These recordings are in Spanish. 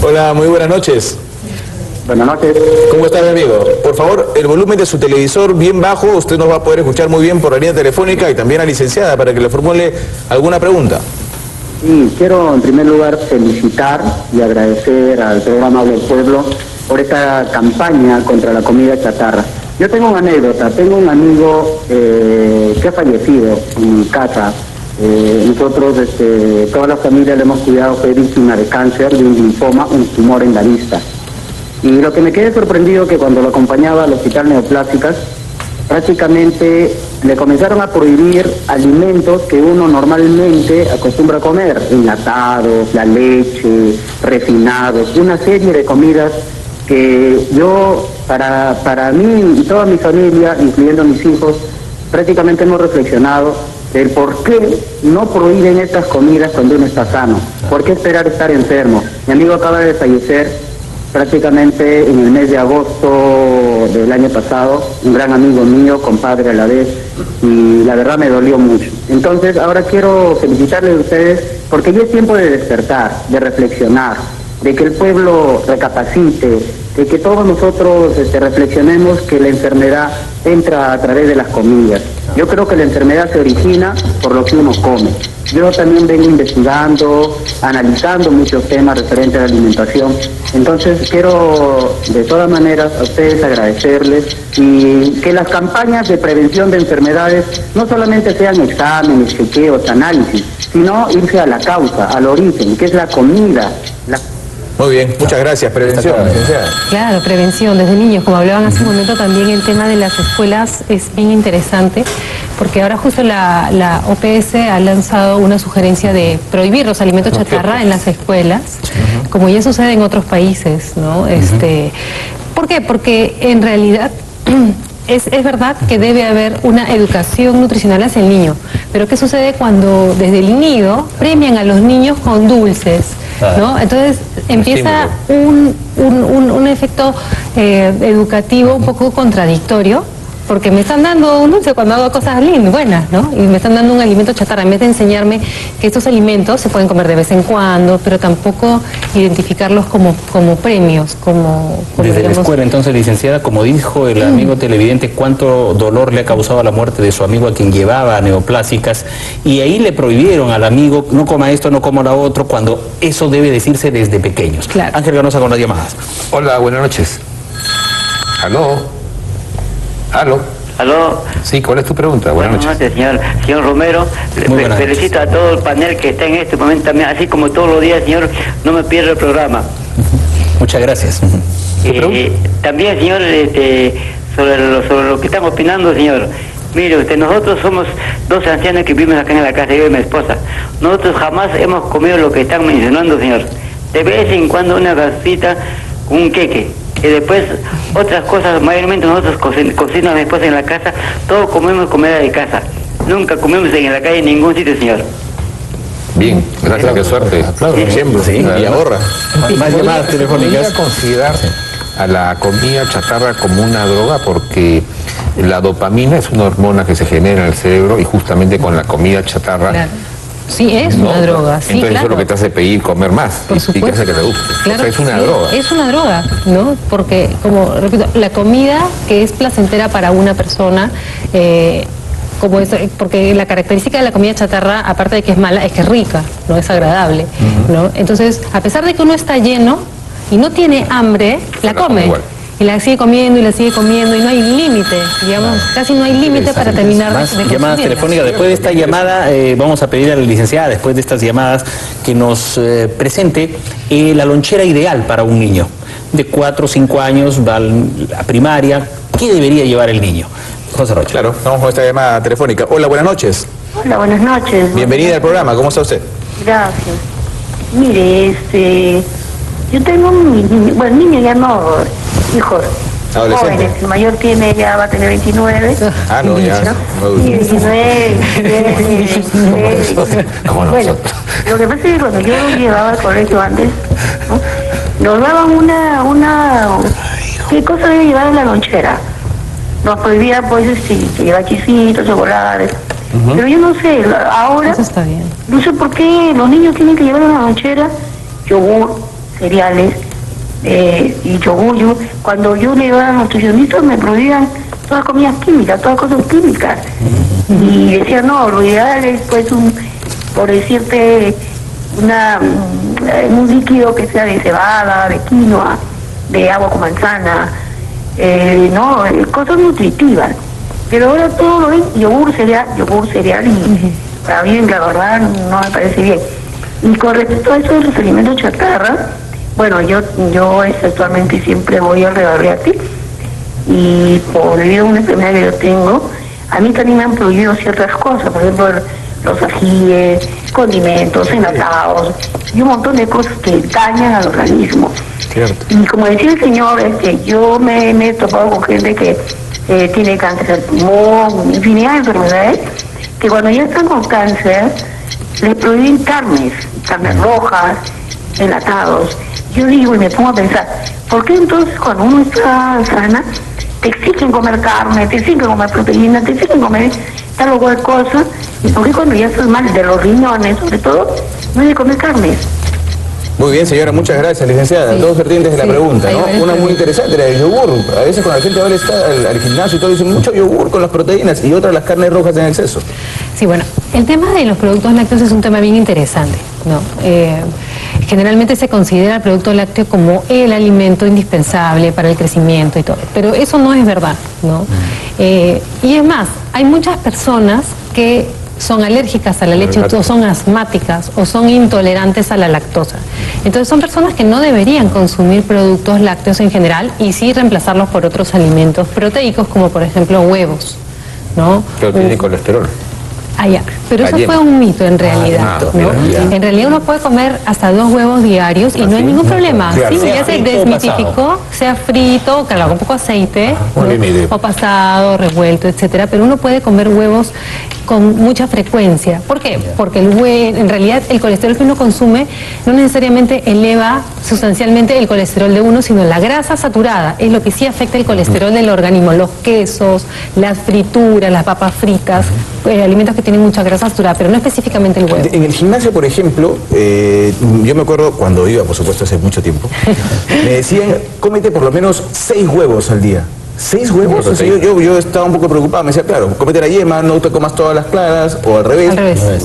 Hola, muy buenas noches. Buenas noches. ¿Cómo está, mi amigo? Por favor, el volumen de su televisor bien bajo, usted nos va a poder escuchar muy bien por la línea telefónica y también a la licenciada para que le formule alguna pregunta. Sí, quiero en primer lugar felicitar y agradecer al programa del Pueblo por esta campaña contra la comida chatarra. Yo tengo una anécdota, tengo un amigo que ha fallecido en mi casa. Nosotros, toda la familia le hemos cuidado, fue víctima de cáncer, de un linfoma, un tumor en la vista. Y lo que me quedé sorprendido que cuando lo acompañaba al hospital Neoplásicas, prácticamente le comenzaron a prohibir alimentos que uno normalmente acostumbra a comer, enlatados, la leche, refinados, una serie de comidas que yo, para mí y toda mi familia, incluyendo mis hijos, prácticamente hemos reflexionado del por qué no prohíben estas comidas cuando uno está sano. ¿Por qué esperar estar enfermo? Mi amigo acaba de fallecer prácticamente en el mes de agosto del año pasado, un gran amigo mío, compadre a la vez, y la verdad me dolió mucho. Entonces ahora quiero felicitarles a ustedes porque ya es tiempo de despertar, de reflexionar, de que el pueblo recapacite, de que todos nosotros reflexionemos que la enfermedad entra a través de las comidas. Yo creo que la enfermedad se origina por lo que uno come. Yo también vengo investigando, analizando muchos temas referentes a la alimentación. Entonces quiero de todas maneras a ustedes agradecerles y que las campañas de prevención de enfermedades no solamente sean exámenes, chequeos, análisis, sino irse a la causa, al origen, que es la comida. Muy bien, muchas gracias. Prevención, licenciada. Claro, prevención, desde niños. Como hablaban hace un momento, también el tema de las escuelas es bien interesante, porque ahora justo la OPS ha lanzado una sugerencia de prohibir los alimentos chatarra en las escuelas, como ya sucede en otros países, ¿no? ¿Por qué? Porque en realidad es verdad que debe haber una educación nutricional hacia el niño, pero ¿qué sucede cuando desde el nido premian a los niños con dulces? ¿No? Entonces empieza un efecto educativo un poco contradictorio, porque me están dando un dulce cuando hago cosas lindas, buenas, ¿no? Y me están dando un alimento chatarra, en vez de enseñarme que estos alimentos se pueden comer de vez en cuando, pero tampoco identificarlos como premios, como desde digamos... la escuela. Entonces, licenciada, como dijo el amigo televidente, cuánto dolor le ha causado la muerte de su amigo a quien llevaba a Neoplásicas, y ahí le prohibieron al amigo, no coma esto, no coma lo otro, cuando eso debe decirse desde pequeños. Claro. Ángel Ganosa con las llamadas. Hola, buenas noches. ¿Aló? ¿Aló? ¿Aló? Sí, ¿cuál es tu pregunta? Buenas noches, señor Romero. Felicito a todo el panel que está en este momento también, así como todos los días, señor, no me pierdo el programa. Muchas gracias. También, señor, sobre lo que estamos opinando, señor. Mire, nosotros somos dos ancianos que vivimos acá en la casa, yo y mi esposa. Nosotros jamás hemos comido lo que están mencionando, señor. De vez en cuando una gasita con un queque. Y después otras cosas, mayormente nosotros cocinamos mi esposa en la casa, todos comemos comida de casa. Nunca comemos en la calle en ningún sitio, señor. Bien, gracias, qué suerte. Siempre, sí, y ahorra. Más llamadas telefónicas. ¿Podría considerar a la comida chatarra como una droga? Porque la dopamina es una hormona que se genera en el cerebro y justamente con la comida chatarra... Claro. Sí, es una droga, sí, entonces claro. eso es lo que te hace pedir comer más y que hace que te guste. Claro, o sea, es una sí, droga. Es una droga, ¿no? Porque, como repito, la comida que es placentera para una persona, porque la característica de la comida chatarra, aparte de que es mala, es que es rica, no es agradable, ¿no? Entonces, a pesar de que uno está lleno y no tiene hambre, la come. Igual. Y la sigue comiendo y la sigue comiendo y no hay límite, digamos, casi no hay límite para terminar de consumirla. Llamadas telefónicas. Después de esta llamada vamos a pedir a la licenciada, después de estas llamadas, que nos presente la lonchera ideal para un niño. De 4 o 5 años, va a la primaria, ¿qué debería llevar el niño? José Rocha. Claro, vamos con esta llamada telefónica. Hola, buenas noches. Hola, buenas noches. Bienvenida al programa, ¿cómo está usted? Gracias. Mire, yo tengo un niño ya no, hijos jóvenes, el mayor ya va a tener 29. Ah, no, ya. ¿No? Y 19, bueno, lo que pasa es que cuando yo lo llevaba al colegio antes, ¿no? Nos daban ¿qué cosa debe llevar en la lonchera? Nos prohibía, pues, que llevar chisitos, chocolates. Pero yo no sé, ahora, eso está bien. No sé por qué los niños tienen que llevar en la lonchera yogur, cereales y yogur. Cuando yo le iba a los nutricionistas me prohibían todas comidas químicas, todas cosas químicas. Y decía, no, lo ideal es pues por decirte, un líquido que sea de cebada, de quinoa, de agua con manzana, no, cosas nutritivas. Pero ahora todo lo ven yogur cereal y para mí la verdad no me parece bien. Y con respecto a eso de los alimentos chatarra, bueno, yo actualmente siempre voy al Rebagliati y debido a una enfermedad que yo tengo, a mí también me han prohibido ciertas cosas, por ejemplo los ajíes, condimentos, enlatados y un montón de cosas que dañan al organismo. Cierto. Y como decía el señor, yo me he topado con gente que tiene cáncer de pulmón, infinidad de enfermedades, que cuando ya están con cáncer, les prohíben carnes rojas, enlatados. Yo digo y me pongo a pensar, ¿por qué entonces cuando uno está sana, te exigen comer carne, te exigen comer proteína, te exigen comer tal o cual cosa? ¿Y por qué cuando ya estás mal de los riñones, sobre todo, no hay de comer carnes? Muy bien, señora, muchas gracias, licenciada. Sí. Dos vertientes de la pregunta, ¿no? Una muy preguntas. interesante, la del yogur. A veces cuando la gente va al gimnasio y todo, dicen mucho yogur con las proteínas y otra las carnes rojas en exceso. Sí, bueno, el tema de los productos lácteos es un tema bien interesante, ¿no? Generalmente se considera el producto lácteo como el alimento indispensable para el crecimiento y todo, pero eso no es verdad, ¿no? Y es más, hay muchas personas que son alérgicas a la leche, o son asmáticas, o son intolerantes a la lactosa. Entonces son personas que no deberían consumir productos lácteos en general y sí reemplazarlos por otros alimentos proteicos, como por ejemplo huevos, ¿no? Pero tiene colesterol. Ya. Pero eso fue un mito en realidad, ¿no? En realidad uno puede comer hasta 2 huevos diarios y no hay ningún problema. Claro. Sí, ya se desmitificó, sea frito, con poco aceite, ¿no? O pasado, revuelto, etcétera. Pero uno puede comer huevos con mucha frecuencia. ¿Por qué? Porque en realidad el colesterol que uno consume no necesariamente eleva sustancialmente el colesterol de uno, sino la grasa saturada es lo que sí afecta el colesterol del organismo. Los quesos, las frituras, las papas fritas, alimentos que tienen mucha grasa saturada, pero no específicamente el huevo. En el gimnasio, por ejemplo, yo me acuerdo cuando iba, por supuesto, hace mucho tiempo, me decían, cómete por lo menos 6 huevos al día. ¿6 huevos? O sea, yo estaba un poco preocupado, me decía, claro, cómete la yema, no te comas todas las claras, o al revés.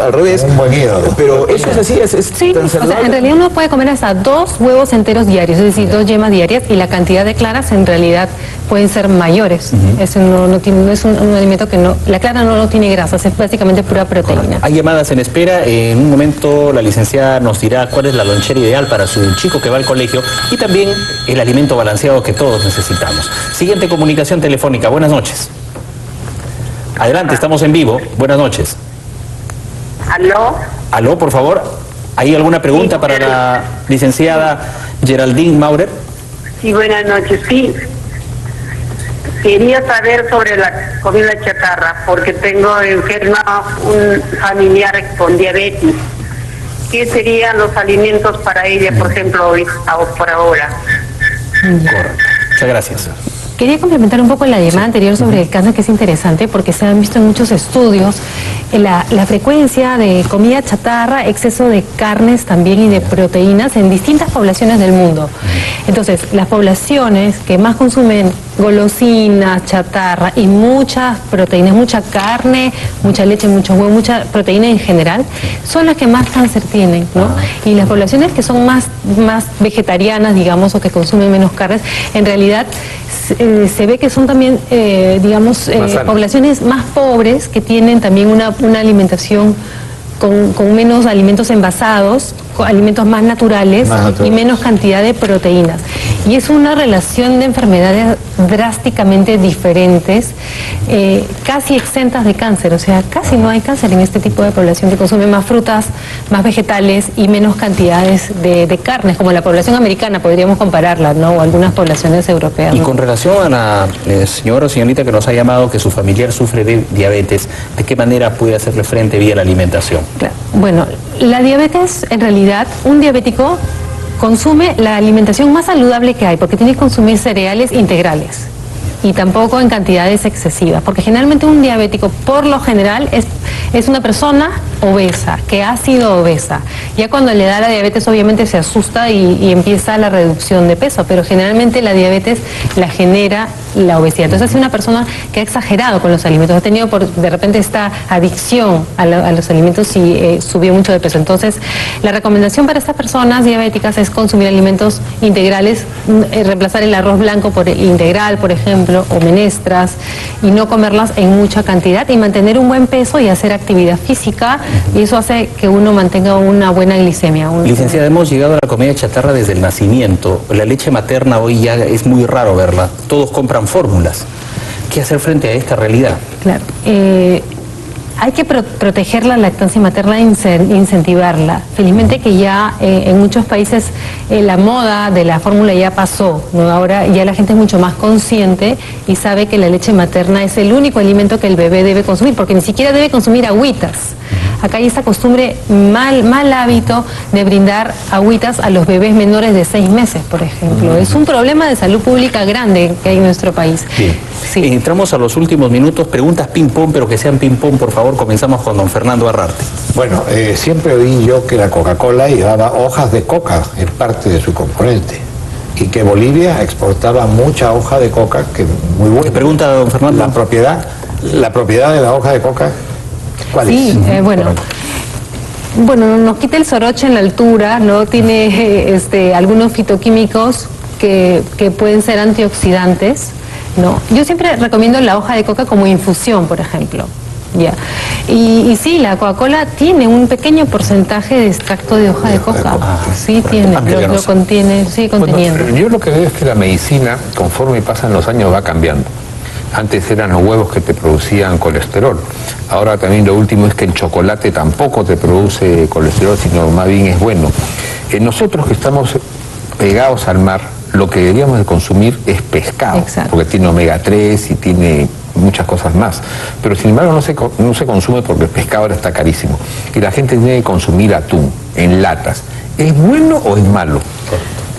Al revés. Pero eso es así, es sí, tan o sea, saludable. en realidad uno puede comer hasta 2 huevos enteros diarios, es decir, 2 yemas diarias, y la cantidad de claras en realidad pueden ser mayores. Eso no es un alimento que no, la clara no tiene grasas, es básicamente pura proteína. Hay llamadas en espera. En un momento la licenciada nos dirá cuál es la lonchera ideal para su chico que va al colegio y también el alimento balanceado que todos necesitamos. Siguiente comunicación telefónica. Buenas noches. Adelante, estamos en vivo. Buenas noches. ¿Aló? Aló, por favor. ¿Hay alguna pregunta para la licenciada Geraldine Maurer? Sí, buenas noches. Sí, quería saber sobre la comida chatarra, porque tengo enferma un familiar con diabetes. ¿Qué serían los alimentos para ella, por ejemplo, hoy, por ahora? Muchas gracias. Quería complementar un poco la llamada anterior sobre el cáncer, que es interesante porque se han visto en muchos estudios la frecuencia de comida chatarra, exceso de carnes también y de proteínas en distintas poblaciones del mundo. Entonces, las poblaciones que más consumen golosinas, chatarra y muchas proteínas, mucha carne, mucha leche, mucho huevo, mucha proteína en general, son las que más cáncer tienen, ¿no? Y las poblaciones que son más vegetarianas, digamos, o que consumen menos carnes, en realidad se ve que son también, poblaciones más pobres que tienen también una alimentación con menos alimentos envasados, con alimentos más naturales y menos cantidad de proteínas. Y es una relación de enfermedades drásticamente diferentes, casi exentas de cáncer. O sea, casi no hay cáncer en este tipo de población que consume más frutas, más vegetales y menos cantidades de carnes, como la población americana, podríamos compararla, ¿no? O algunas poblaciones europeas, ¿no? Y con relación a la señora o señorita que nos ha llamado que su familiar sufre de diabetes, ¿de qué manera puede hacerle frente vía la alimentación? Claro. Bueno, la diabetes, en realidad, un diabético consume la alimentación más saludable que hay, porque tiene que consumir cereales integrales y tampoco en cantidades excesivas, porque generalmente un diabético, por lo general, es una persona obesa, que ha sido obesa. Ya cuando le da la diabetes obviamente se asusta y empieza la reducción de peso, pero generalmente la diabetes la genera la obesidad. Entonces es una persona que ha exagerado con los alimentos, ha tenido de repente esta adicción a los alimentos y subió mucho de peso. Entonces la recomendación para estas personas diabéticas es consumir alimentos integrales, reemplazar el arroz blanco por integral, por ejemplo, o menestras, y no comerlas en mucha cantidad y mantener un buen peso y hacer actividad física, y eso hace que uno mantenga una buena glicemia. Licenciada, hemos llegado a la comida chatarra desde el nacimiento. La leche materna hoy ya es muy raro verla. Todos compran fórmulas. ¿Qué hacer frente a esta realidad? Claro. Hay que proteger la lactancia materna e incentivarla. Felizmente que ya en muchos países la moda de la fórmula ya pasó, ¿no? Ahora ya la gente es mucho más consciente y sabe que la leche materna es el único alimento que el bebé debe consumir, porque ni siquiera debe consumir agüitas. Acá hay esta costumbre, mal hábito de brindar agüitas a los bebés menores de 6 meses, por ejemplo. Es un problema de salud pública grande que hay en nuestro país. Bien. Sí. Entramos a los últimos minutos, preguntas ping-pong, pero que sean ping-pong, por favor. Comenzamos con don Fernando Arrarte. Bueno, siempre oí yo que la Coca-Cola llevaba hojas de coca en parte de su componente y que Bolivia exportaba mucha hoja de coca, que muy buena. ¿Qué pregunta, don Fernando? La propiedad de la hoja de coca, ¿cuál es? Sí, bueno, nos quita el soroche en la altura, ¿no? Tiene algunos fitoquímicos que pueden ser antioxidantes, ¿no? Yo siempre recomiendo la hoja de coca como infusión, por ejemplo. Ya. Y sí, la Coca-Cola tiene un pequeño porcentaje de extracto de hoja de coca. Sí, tiene, lo contiene, sigue conteniendo. Bueno, yo lo que veo es que la medicina, conforme pasan los años, va cambiando. Antes eran los huevos que te producían colesterol. Ahora también lo último es que el chocolate tampoco te produce colesterol, sino más bien es bueno. Nosotros que estamos pegados al mar, lo que deberíamos de consumir es pescado. Exacto. Porque tiene omega 3 y tiene muchas cosas más, pero sin embargo no se consume porque el pescado ahora está carísimo y la gente tiene que consumir atún en latas. ¿Es bueno o es malo?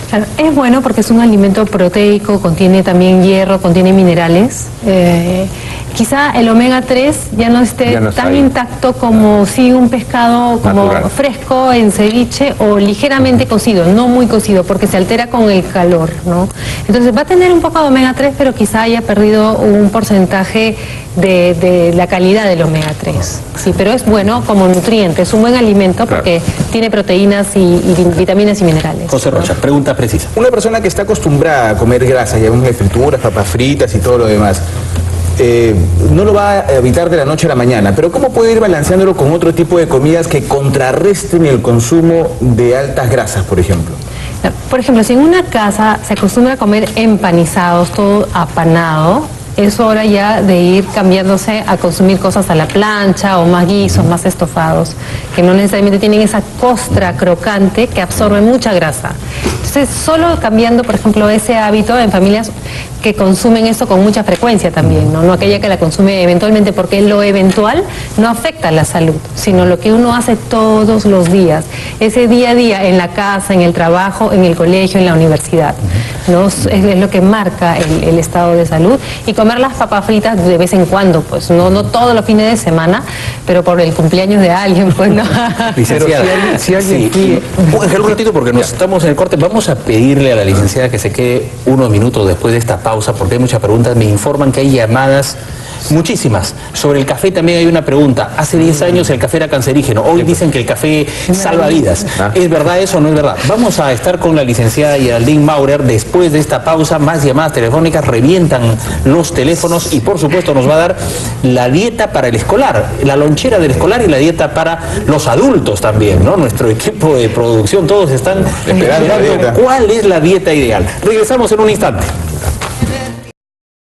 Claro, es bueno porque es un alimento proteico, contiene también hierro, contiene minerales. Quizá el omega 3 ya no esté tan intacto como si un pescado como fresco en ceviche o ligeramente cocido, no muy cocido, porque se altera con el calor, ¿no? Entonces va a tener un poco de omega 3, pero quizá haya perdido un porcentaje de la calidad del omega 3. Sí, pero es bueno como nutriente, es un buen alimento porque tiene proteínas y vitaminas y minerales. José Rocha, pregunta precisa. Una persona que está acostumbrada a comer grasa, llevamos frituras, papas fritas y todo lo demás, no lo va a evitar de la noche a la mañana, pero ¿cómo puede ir balanceándolo con otro tipo de comidas que contrarresten el consumo de altas grasas, por ejemplo? Por ejemplo, si en una casa se acostumbra a comer empanizados, todo apanado, es hora ya de ir cambiándose a consumir cosas a la plancha o más guisos, más estofados, que no necesariamente tienen esa costra crocante que absorbe mucha grasa. Entonces, solo cambiando, por ejemplo, ese hábito en familias que consumen esto con mucha frecuencia también, ¿no? No aquella que la consume eventualmente, porque lo eventual no afecta a la salud, sino lo que uno hace todos los días, ese día a día en la casa, en el trabajo, en el colegio, en la universidad, ¿no? Es lo que marca el estado de salud. Y comer las papas fritas de vez en cuando, pues no todos los fines de semana, pero por el cumpleaños de alguien, pues no. Licenciada, si alguien quiere... un ratito porque nos estamos en el corte. Vamos a pedirle a la licenciada que se quede unos minutos después de esta pausa, porque hay muchas preguntas. Me informan que hay llamadas, muchísimas. Sobre el café también hay una pregunta. Hace 10 años el café era cancerígeno. Hoy dicen que el café salva vidas. ¿Es verdad eso o no es verdad? Vamos a estar con la licenciada Geraldine Maurer después de esta pausa. Más llamadas telefónicas, revientan los teléfonos y por supuesto nos va a dar la dieta para el escolar, la lonchera del escolar y la dieta para los adultos también, ¿no? Nuestro equipo de producción, todos están esperando cuál es la dieta ideal. Regresamos en un instante.